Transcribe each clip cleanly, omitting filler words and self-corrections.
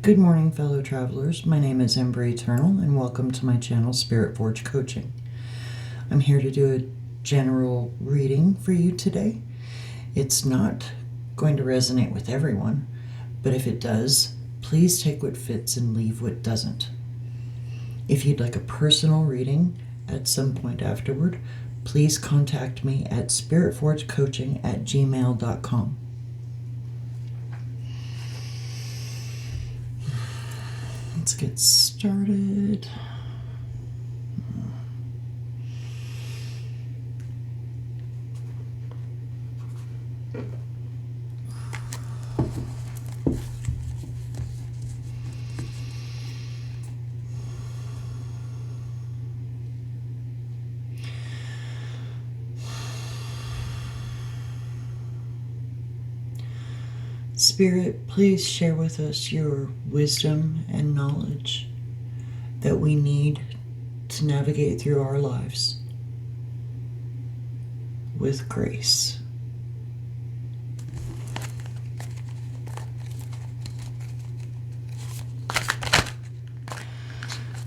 Good morning, fellow travelers. My name is Ember Aeternal, and welcome to my channel, Spirit Forge Coaching. I'm here to do a general reading for you today. It's not going to resonate with everyone, but if it does, please take what fits and leave what doesn't. If you'd like a personal reading at some point afterward, please contact me at spritforgecoaching@gmail.com. Let's get started. Spirit, please share with us your wisdom and knowledge that we need to navigate through our lives with grace.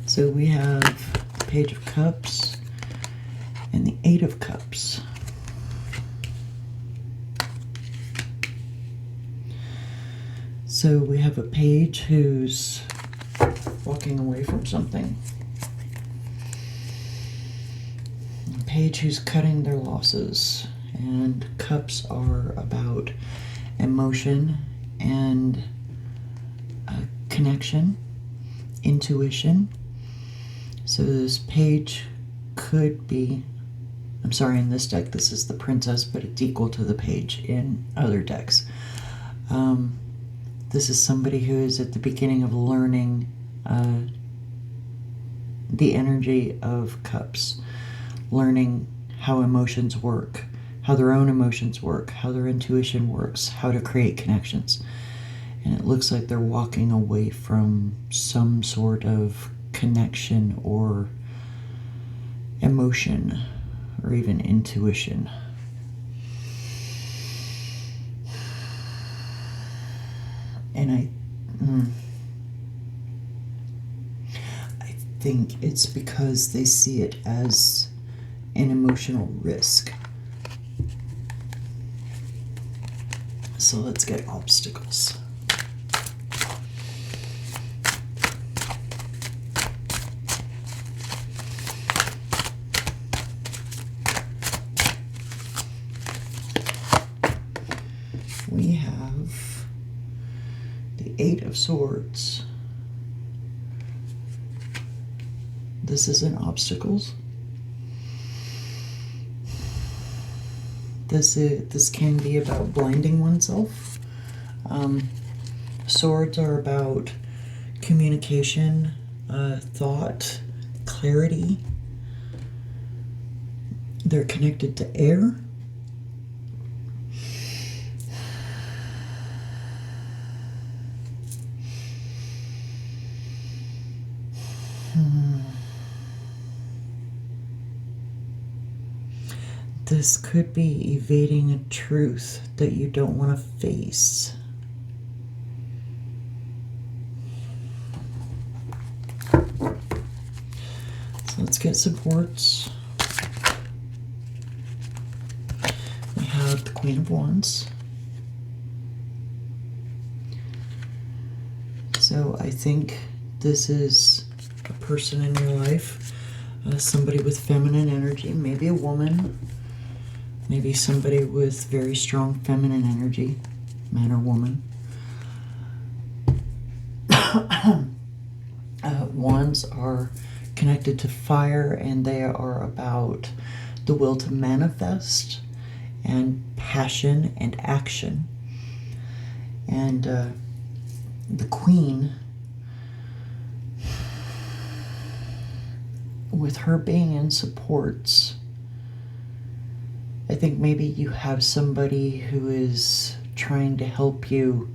So we have the Page of Cups and the Eight of Cups. So we have a page who's walking away from something. A page who's cutting their losses. And cups are about emotion and connection, intuition. So this page could be, I'm sorry, in this deck this is the princess, but it's equal to the page in other decks. This is somebody who is at the beginning of learning the energy of cups, learning how emotions work, how their own emotions work, how their intuition works, how to create connections. And it looks like they're walking away from some sort of connection or emotion or even intuition. And I think it's because they see it as an emotional risk. So let's get obstacles. We have the Eight of Swords. This isn't obstacles. This can be about blinding oneself. Swords are about communication, thought, clarity. They're connected to air. This could be evading a truth that you don't want to face. So let's get supports. We have the Queen of Wands. So I think this is a person in your life, somebody with feminine energy, maybe a woman. Maybe somebody with very strong feminine energy, man or woman. Wands are connected to fire, and they are about the will to manifest and passion and action. And the Queen, with her being in supports, I think maybe you have somebody who is trying to help you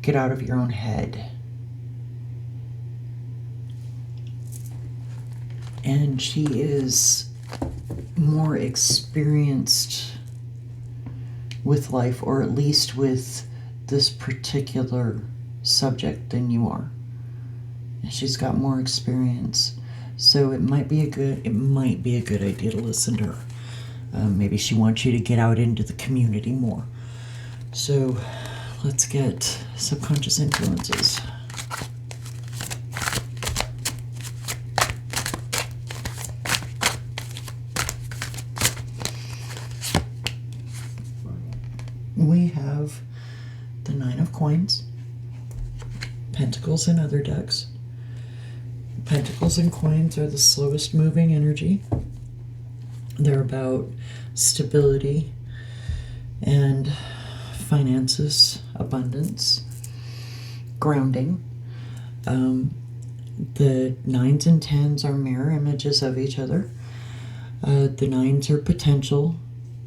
get out of your own head. And she is more experienced with life, or at least with this particular subject, than you are. She's got more experience. So it might be a good idea to listen to her. Maybe she wants you to get out into the community more. So let's get subconscious influences. We have the Nine of Coins, Pentacles, and other decks. Pentacles and coins are the slowest moving energy. They're about stability and finances, abundance, grounding. The 9s and 10s are mirror images of each other. The 9s are potential.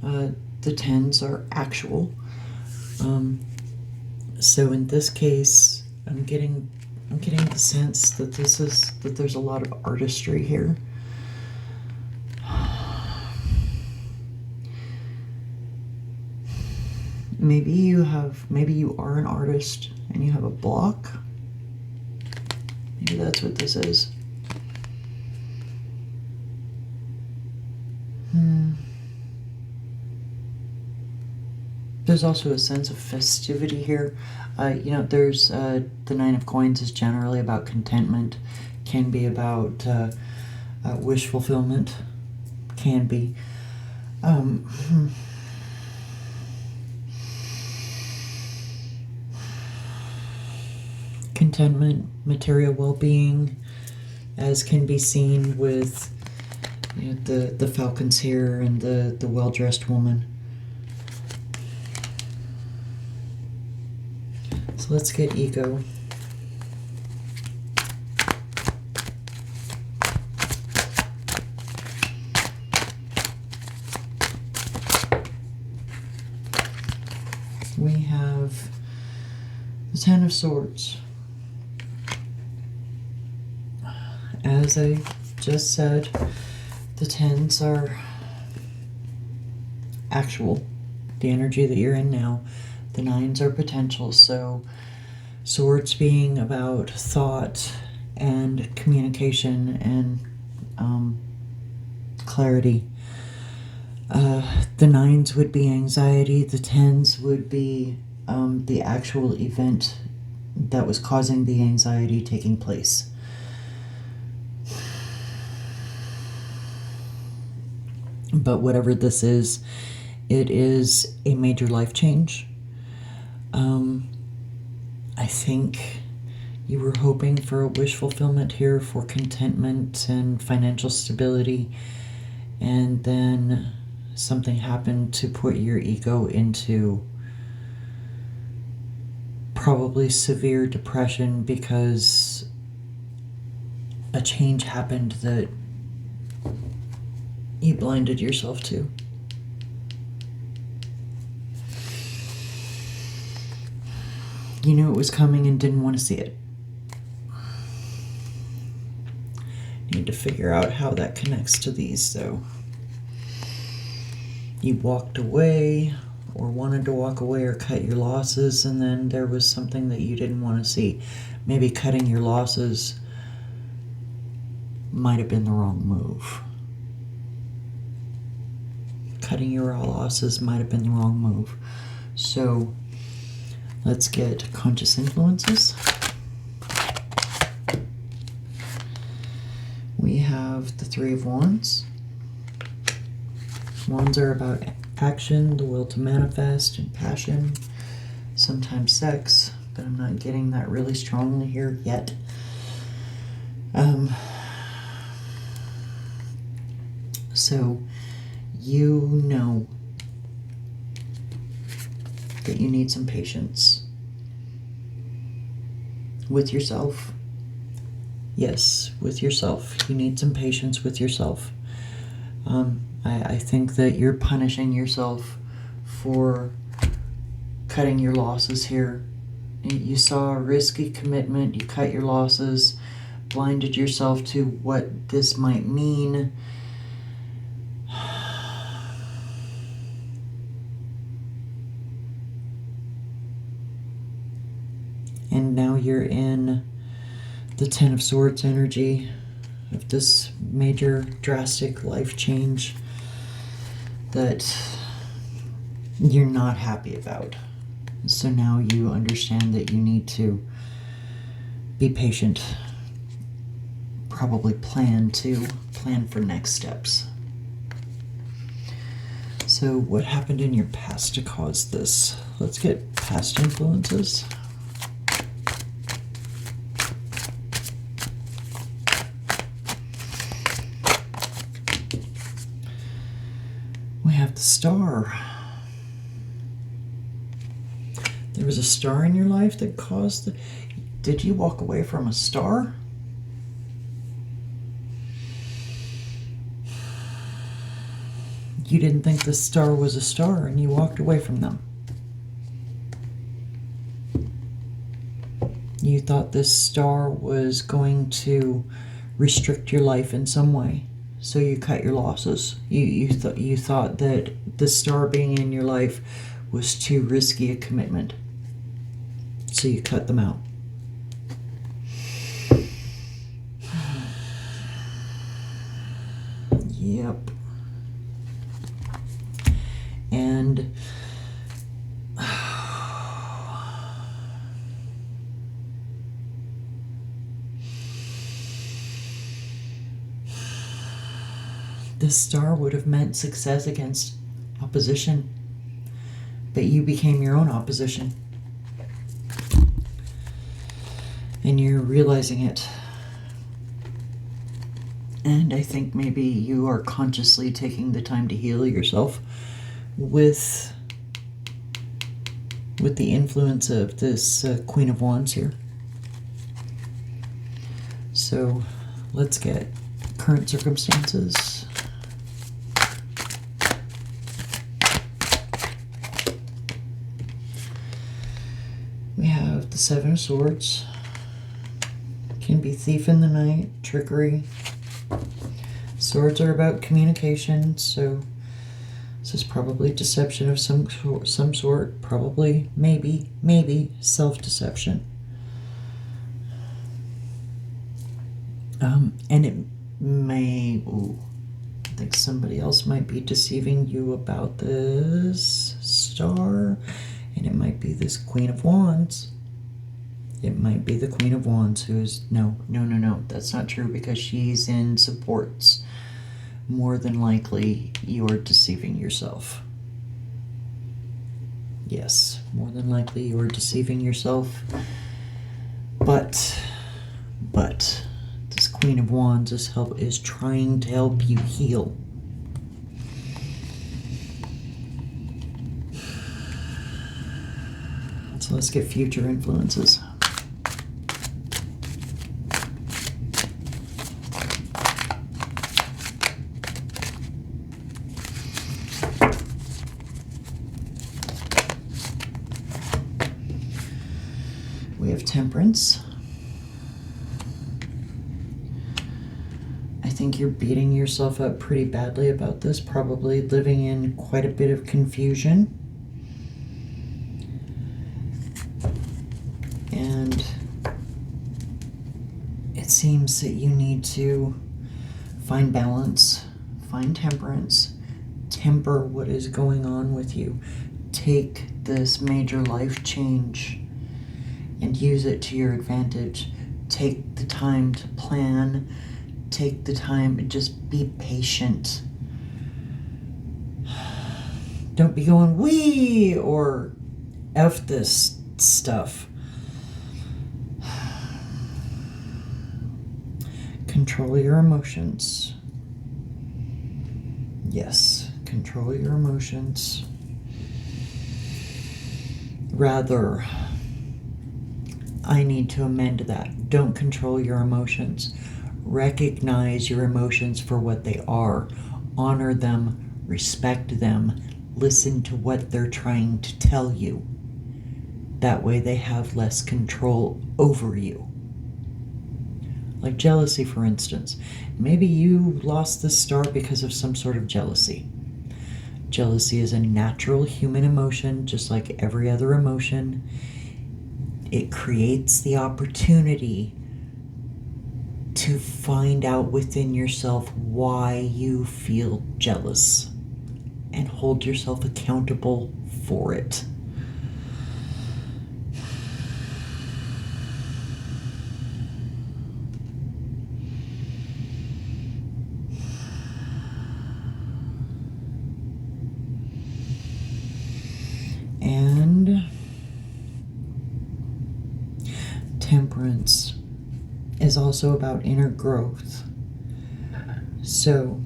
The 10s are actual. So in this case, I'm getting the sense that there's a lot of artistry here. Maybe you are an artist and you have a block. Maybe that's what this is. There's also a sense of festivity here. There's the Nine of Coins is generally about contentment, can be about wish fulfillment, can be. Contentment, material well-being, as can be seen with the falcons here and the well-dressed woman. So let's get ego. We have the Ten of Swords. As I just said, the 10s are actual, the energy that you're in now. The 9s are potential, so swords being about thought and communication and clarity. The 9s would be anxiety, the 10s would be the actual event that was causing the anxiety taking place. But whatever this is, it is a major life change. I think you were hoping for a wish fulfillment here for contentment and financial stability, and then something happened to put your ego into probably severe depression because a change happened that you blinded yourself to. You knew it was coming and didn't want to see it. Need to figure out how that connects to these, though. You walked away, or wanted to walk away, or cut your losses, and then there was something that you didn't want to see. Maybe cutting your losses might have been the wrong move. Cutting your losses might have been the wrong move. So let's get conscious influences. We have the Three of Wands. Wands are about action, the will to manifest, and passion, sometimes sex, but I'm not getting that really strongly here yet. So you know that you need some patience with yourself. Yes, with yourself. You need some patience with yourself. I think that you're punishing yourself for cutting your losses here. You saw a risky commitment, you cut your losses, blinded yourself to what this might mean. And now you're in the Ten of Swords energy of this major drastic life change that you're not happy about. So now you understand that you need to be patient, probably plan for next steps. So what happened in your past to cause this? Let's get past influences. We have the Star. There was a star in your life that caused the... Did you walk away from a star? You didn't think the star was a star and you walked away from them. You thought this star was going to restrict your life in some way, so you cut your losses. You thought that the star being in your life was too risky a commitment, so you cut them out. Yep. And this star would have meant success against opposition, but you became your own opposition. And you're realizing it. And I think maybe you are consciously taking the time to heal yourself with the influence of this Queen of Wands here. So let's get current circumstances. We have the Seven of Swords. Can be thief in the night, trickery. Swords are about communication, so this is probably deception of some sort. Probably, maybe self-deception. And it may... I think somebody else might be deceiving you about this star, and it might be this Queen of Wands. It might be the Queen of Wands who is... No, that's not true, because she's in supports. More than likely, you're deceiving yourself. Yes, more than likely you're deceiving yourself. But this Queen of Wands is trying to help you heal. So let's get future influences. We have Temperance. I think you're beating yourself up pretty badly about this, probably living in quite a bit of confusion. And it seems that you need to find balance, find temperance, temper what is going on with you. Take this major life change and use it to your advantage. Take the time to plan. Take the time and just be patient. Don't be going, wee, or F this stuff. Control your emotions. Yes, control your emotions. Rather, I need to amend that. Don't control your emotions. Recognize your emotions for what they are. Honor them, respect them, listen to what they're trying to tell you. That way they have less control over you. Like jealousy, for instance. Maybe you lost this star because of some sort of jealousy. Jealousy is a natural human emotion, just like every other emotion. It creates the opportunity to find out within yourself why you feel jealous and hold yourself accountable for it. And temperance is also about inner growth. So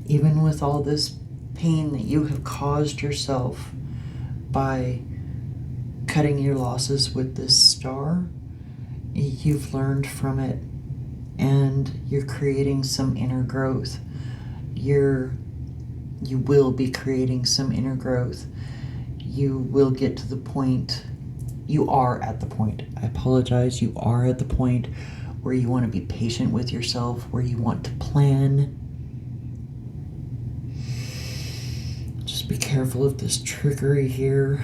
even with all this pain that you have caused yourself by cutting your losses with this star, you've learned from it and you're creating some inner growth. You will be creating some inner growth. You will get to the point, you are at the point, I apologize, you are at the point where you want to be patient with yourself, where you want to plan. Just be careful of this trickery here.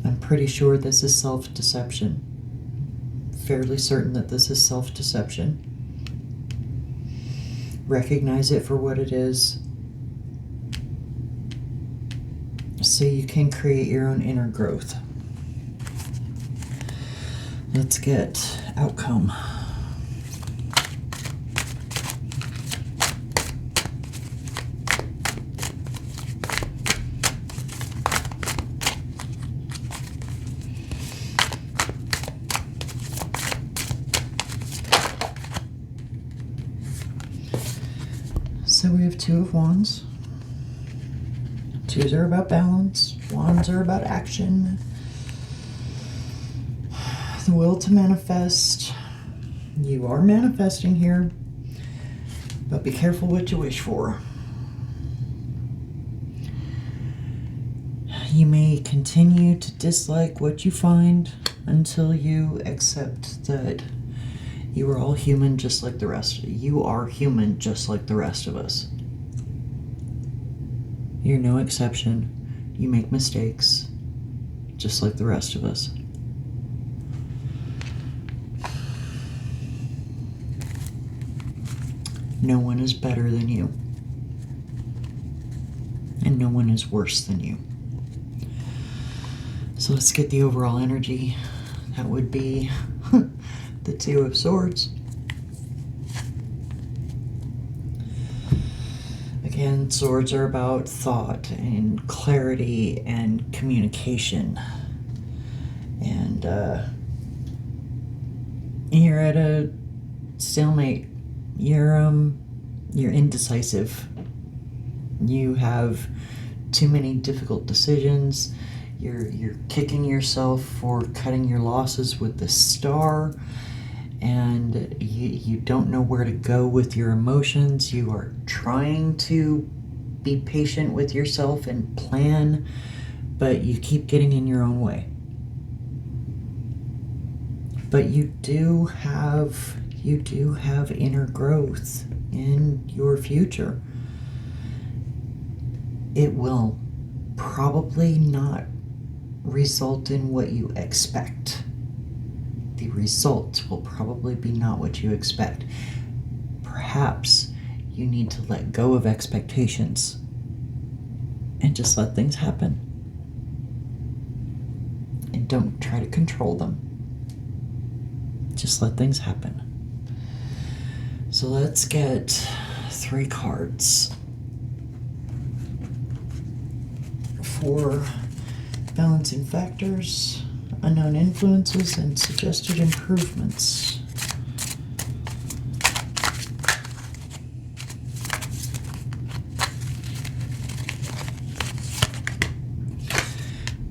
I'm pretty sure this is self-deception. Fairly certain that this is self-deception. Recognize it for what it is, so you can create your own inner growth. Let's get outcome. So we have Two of Wands. Twos are about balance. Wands are about action. The will to manifest. You are manifesting here, but be careful what you wish for. You may continue to dislike what you find until you accept that you are all human just like the rest. You are human just like the rest of us. You're no exception. You make mistakes just like the rest of us. No one is better than you. And no one is worse than you. So let's get the overall energy. That would be the Two of Swords. Again, swords are about thought and clarity and communication. And you're at a stalemate. You're indecisive. You have too many difficult decisions. You're kicking yourself for cutting your losses with the star, and you don't know where to go with your emotions. You are trying to be patient with yourself and plan, but you keep getting in your own way. But you do have inner growth in your future. It will probably not result in what you expect. The result will probably be not what you expect. Perhaps you need to let go of expectations and just let things happen. And don't try to control them. Just let things happen. So let's get 3 cards for balancing factors, unknown influences, and suggested improvements.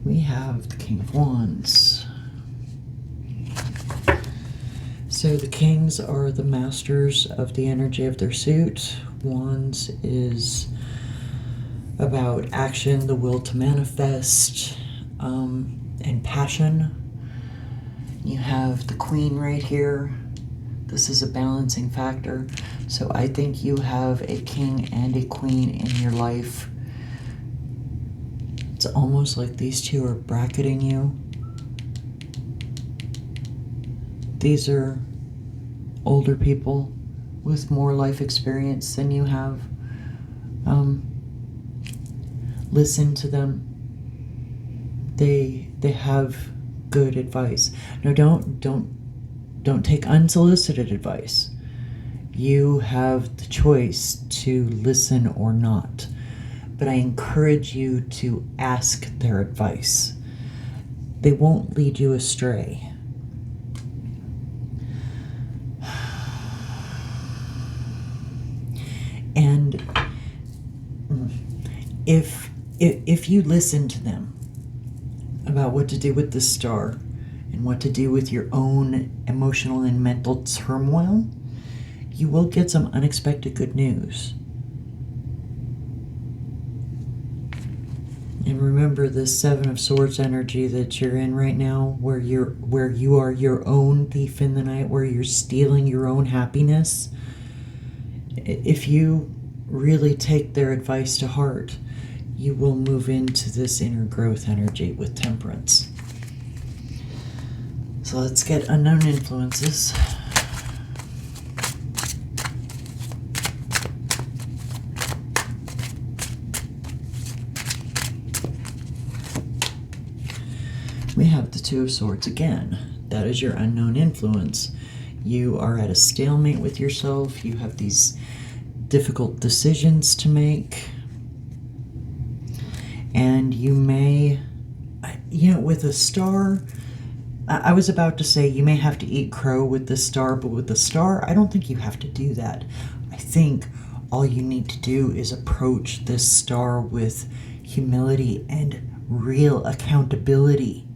We have the King of Wands. So the Kings are the masters of the energy of their suit. Wands is about action, the will to manifest, and passion. You have the Queen right here. This is a balancing factor. So I think you have a king and a queen in your life. It's almost like these two are bracketing you. These are older people with more life experience than you have. Listen to them. They have good advice. No, don't take unsolicited advice. You have the choice to listen or not. But I encourage you to ask their advice. They won't lead you astray. And if you listen to them about what to do with the star and what to do with your own emotional and mental turmoil, you will get some unexpected good news. And remember this Seven of Swords energy that you're in right now, where you are your own thief in the night, where you're stealing your own happiness. If you really take their advice to heart, you will move into this inner growth energy with Temperance. So let's get unknown influences. We have the Two of Swords again. That is your unknown influence. You are at a stalemate with yourself. You have these difficult decisions to make. And you may, with a star, I was about to say you may have to eat crow with the star, but with the star, I don't think you have to do that. I think all you need to do is approach this star with humility and real accountability.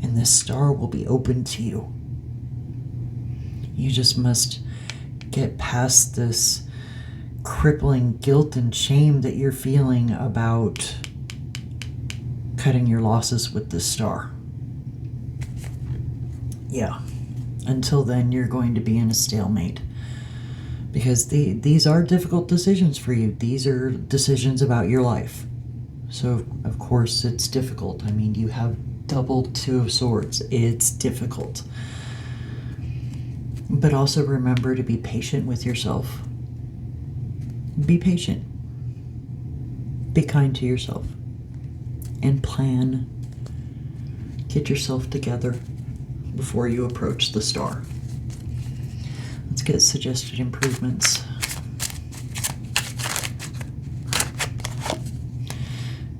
And this star will be open to you. You just must get past this crippling guilt and shame that you're feeling about cutting your losses with this star. Yeah. Until then, you're going to be in a stalemate. Because these are difficult decisions for you. These are decisions about your life. So, of course, it's difficult. I mean, you have double Two of Swords. It's difficult. But also remember to be patient with yourself. Be patient. Be kind to yourself. And plan. Get yourself together before you approach the star. Let's get suggested improvements.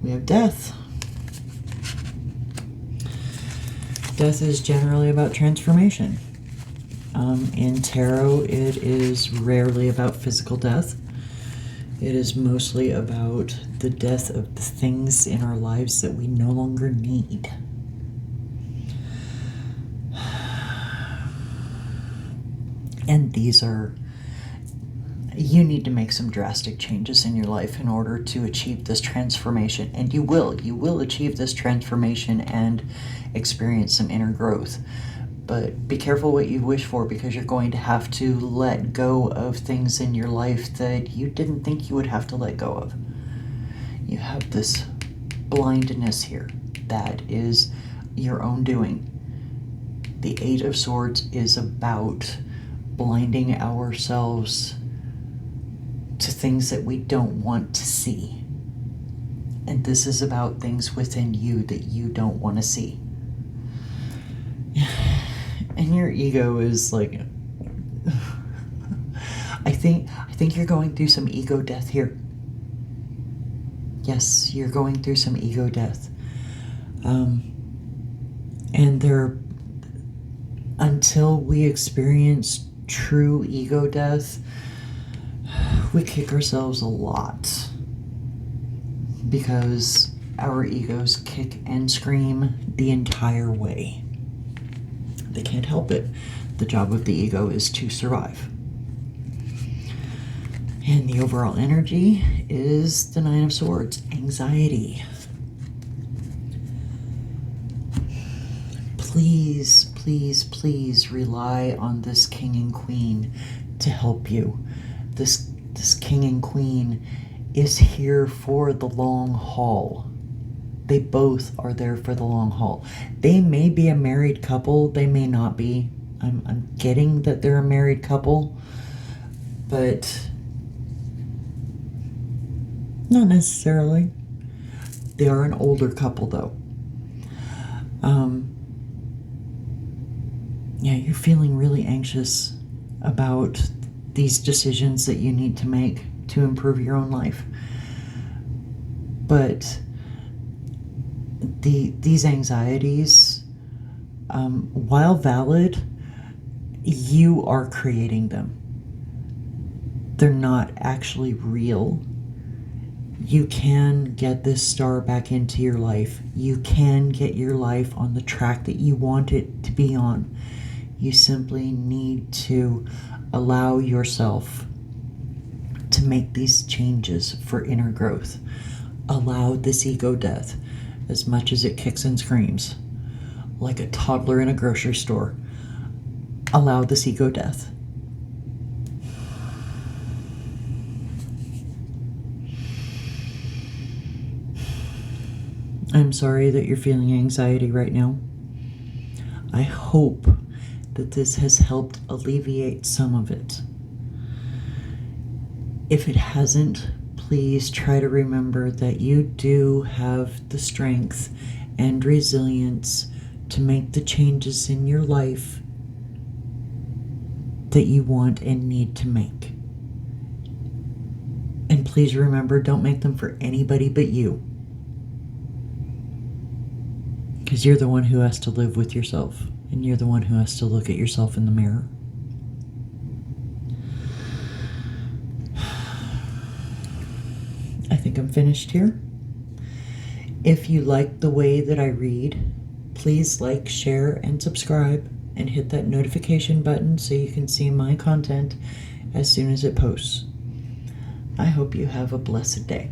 We have death. Death is generally about transformation. In tarot, it is rarely about physical death. It is mostly about the death of the things in our lives that we no longer need. And these are, you need to make some drastic changes in your life in order to achieve this transformation. And you will achieve this transformation and experience some inner growth. But be careful what you wish for, because you're going to have to let go of things in your life that you didn't think you would have to let go of. You have this blindness here that is your own doing. The Eight of Swords is about blinding ourselves to things that we don't want to see. And this is about things within you that you don't want to see. And your ego is like, I think you're going through some ego death here. Yes, you're going through some ego death. And until we experience true ego death, we kick ourselves a lot. Because our egos kick and scream the entire way. They can't help it. The job of the ego is to survive. And the overall energy is the Nine of Swords, anxiety. Please, please, please rely on this King and Queen to help you. This King and Queen is here for the long haul. They both are there for the long haul. They may be a married couple, they may not be. I'm getting that they're a married couple, but not necessarily. They are an older couple, though. Yeah, you're feeling really anxious about these decisions that you need to make to improve your own life. But these anxieties, while valid, you are creating them. They're not actually real. You can get this star back into your life. You can get your life on the track that you want it to be on. You simply need to allow yourself to make these changes for inner growth. Allow this ego death, as much as it kicks and screams like a toddler in a grocery store. Allow this ego death. I'm sorry that you're feeling anxiety right now. I hope that this has helped alleviate some of it. If it hasn't, please try to remember that you do have the strength and resilience to make the changes in your life that you want and need to make. And please remember, don't make them for anybody but you. Because you're the one who has to live with yourself, and you're the one who has to look at yourself in the mirror. I think I'm finished here. If you like the way that I read, please like, share, and subscribe, and hit that notification button so you can see my content as soon as it posts. I hope you have a blessed day.